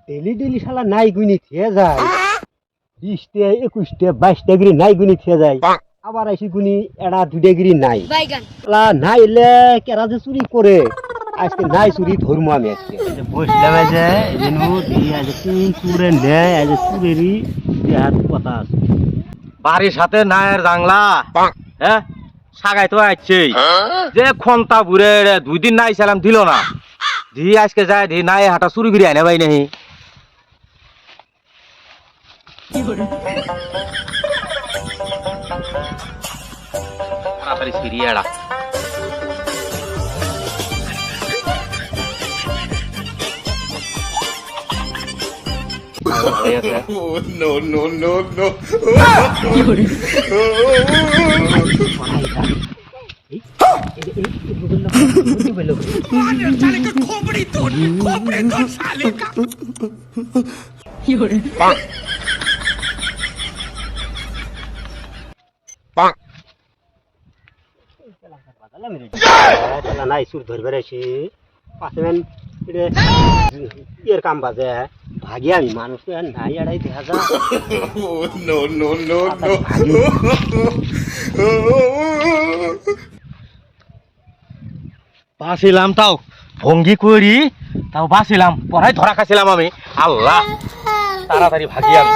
Daily daily শালা নাই গুনি খেয়ে যায় 20টা 21টা 22টা গিরি নাই গুনি খেয়ে যায় আবার আইসি গুনি এড়া 2টা গিরি নাই শালা নাই এলে কেরা যে চুরি করে আজকে নাই চুরি ধরমু আমি আজকে বসলাম যে এদিনু দিয়ে আজ কোন চুরে নেয় আজ চুরেরই দেহাত কথা আছে বাড়ির সাথে নায়ের জাংলা হ্যাঁ সাগাই তো আইছেই যে খন্তা বুড়ে 2 দিন নাই সালাম দিল না দি আজকে যায় দি নাই হাটা চুরি করে আনে ভাই নাহি তাড়াতাড়ি সিরিয়াড়া No, no, no, no. साले का खोपड़ी तोड़ साले का নাই চুর ধরবে আসি পাশে ইয়ের কাম বাজে ভাগি আমি মানুষ নাই এড়াই দেখা যা No, no, no, no. বাঁচিলাম তাও ভঙ্গি করি তাও বাঁচিলাম পড়াই ধরা খাইছিলাম আমি আল্লাহ তাড়াতাড়ি ভাগি আমি